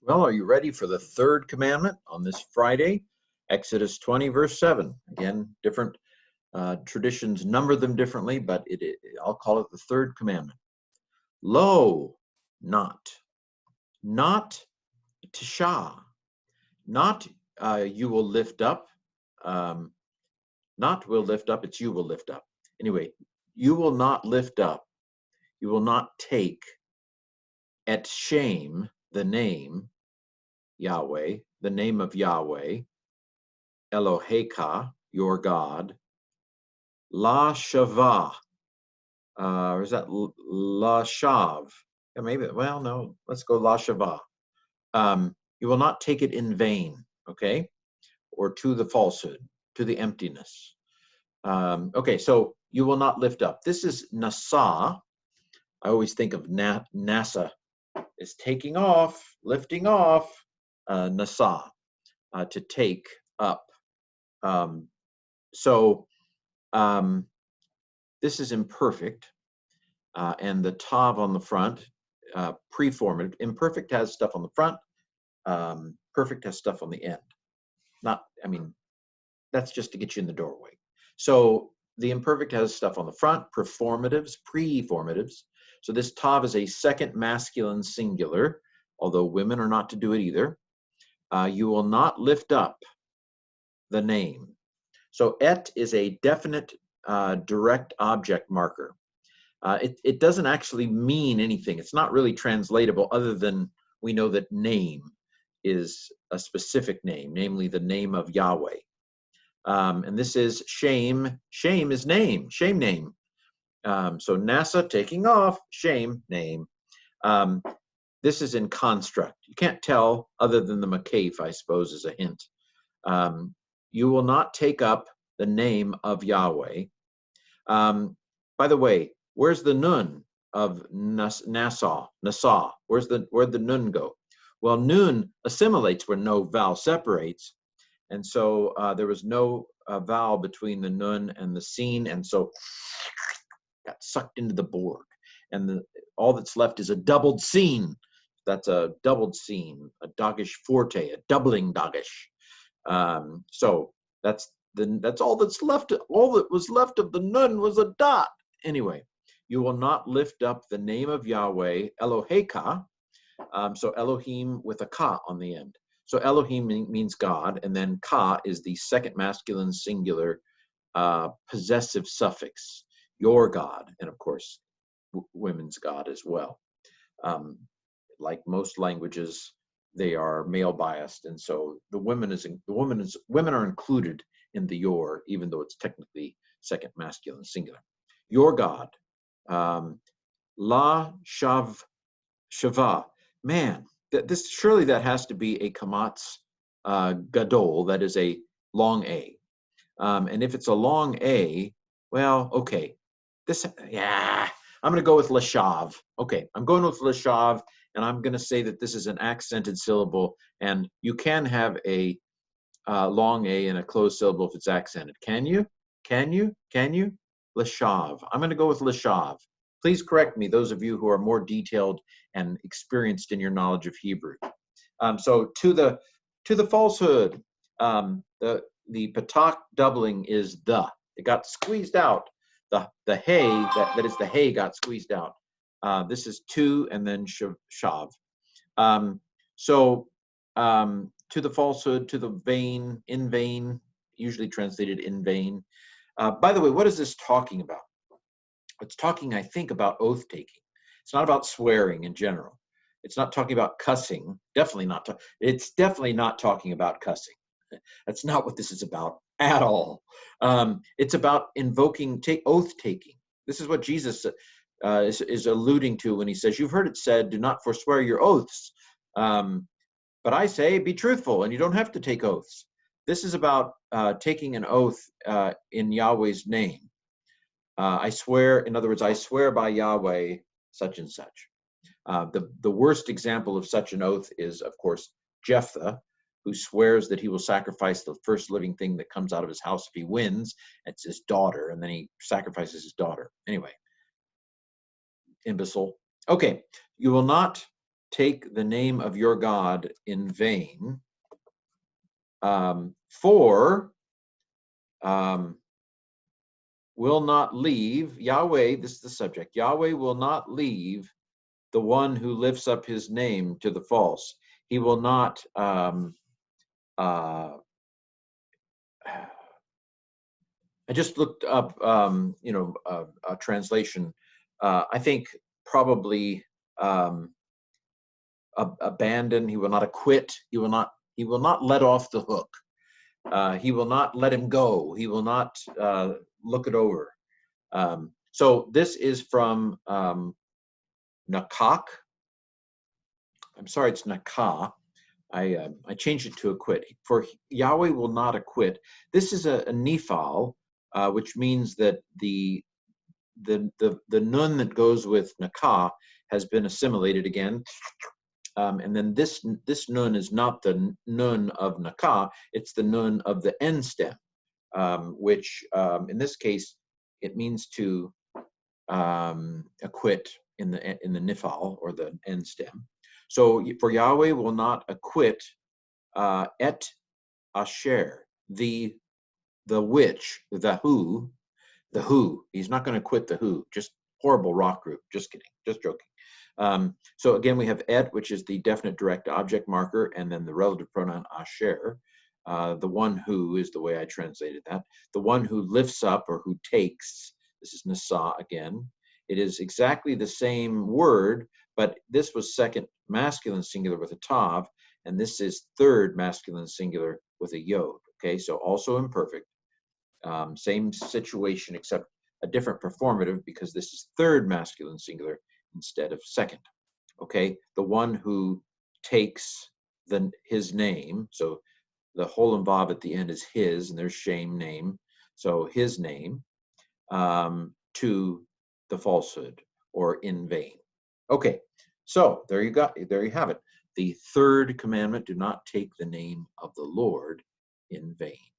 Well, are you ready for the third commandment on this Friday? Exodus 20, verse 7. Again, different traditions number them differently, but I'll call it the third commandment. Lo, not tisha, not you will lift up, um, not will lift up, it's you will lift up. Anyway, you will not lift up, you will not take at shame the name Yahweh, the name of Yahweh, Eloheka, your God, La Shava, or is that La Shav? Yeah, maybe, well, no, let's go La Shava. You will not take it in vain, okay? Or to the falsehood, to the emptiness. Okay, so you will not lift up. This is Nasa. I always think of NASA is taking off, lifting off, Nasa, to take up. So this is imperfect, and the tav on the front, preformative. Imperfect has stuff on the front. Perfect has stuff on the end. That's just to get you in the doorway. So the imperfect has stuff on the front, performatives, preformatives. So this tav is a second masculine singular, although women are not to do it either. You will not lift up the name. So et is a definite direct object marker. It doesn't actually mean anything. It's not really translatable other than we know that name is a specific name, namely the name of Yahweh. And this is shame. Shame is name, shame name. So NASA taking off, shame name. This is in construct. You can't tell other than the makaf, I suppose, is a hint. You will not take up the name of Yahweh. By the way, where's the nun of Nasa? Where'd the nun go? Well, nun assimilates where no vowel separates. And so there was no vowel between the nun and the sin, and so got sucked into the Borg. And all that's left is a doubled sin. That's a doubled sin, a dogish forte, a doubling dogish. So that's all that's left. All that was left of the nun was a dot. Anyway, you will not lift up the name of Yahweh, Eloheka. So Elohim with a ka on the end. So Elohim means God, and then ka is the second masculine singular possessive suffix, your God, and of course, women's God as well. Like most languages, they are male biased, and so women are included in the your, even though it's technically second masculine singular. Your God, La Shava. Man, surely that has to be a kamatz gadol, that is a long A. And if it's a long A, well, okay. I'm going to go with lashav. Okay, I'm going with lashav, and I'm going to say that this is an accented syllable, and you can have a long A and a closed syllable if it's accented. Can you? Can you? Lashav. I'm going to go with lashav. Please correct me, those of you who are more detailed and experienced in your knowledge of Hebrew. So to the falsehood, the patak doubling is the. It got squeezed out. The hay, that is the hay, got squeezed out. This is to and then shav. To the falsehood, to the vain, in vain, usually translated in vain. By the way, what is this talking about? It's talking, I think, about oath taking. It's not about swearing in general. It's not talking about cussing. It's definitely not talking about cussing. That's not what this is about at all. It's about invoking oath taking. This is what Jesus is alluding to when he says, "You've heard it said, do not forswear your oaths. But I say, be truthful, and you don't have to take oaths." This is about taking an oath in Yahweh's name. I swear, in other words, I swear by Yahweh, such and such. The worst example of such an oath is, of course, Jephthah, who swears that he will sacrifice the first living thing that comes out of his house if he wins. It's his daughter, and then he sacrifices his daughter. Anyway, imbecile. Okay, you will not take the name of your God in vain, for will not leave, Yahweh, this is the subject, Yahweh will not leave the one who lifts up his name to the false. He will not, I just looked up, a translation. I think probably abandon. He will not acquit. He will not let off the hook. He will not let him go. He will not look it over. So this is from Nakak. I'm sorry, it's Nakah. I changed it to acquit. For Yahweh will not acquit. This is a nephal, which means that the nun that goes with Nakah has been assimilated again. And then this nun is not the nun of Nakah, it's the nun of the N stem, which in this case, it means to acquit in the nifal, or the N stem. So for Yahweh will not acquit et asher, the which, the who. He's not going to quit the who. Just horrible rock group. Just kidding. Just joking. So again, we have et, which is the definite direct object marker, and then the relative pronoun asher. The one who is the way I translated that. The one who lifts up or who takes. This is nasa again. It is exactly the same word, but this was second masculine singular with a tav, and this is third masculine singular with a yod. Okay, so also imperfect. Same situation, except a different performative, because this is third masculine singular instead of second. Okay, the one who takes his name, so the whole involved at the end is his, and there's shame name, so his name, to the falsehood, or in vain. Okay, so there you have it. The third commandment: do not take the name of the Lord in vain.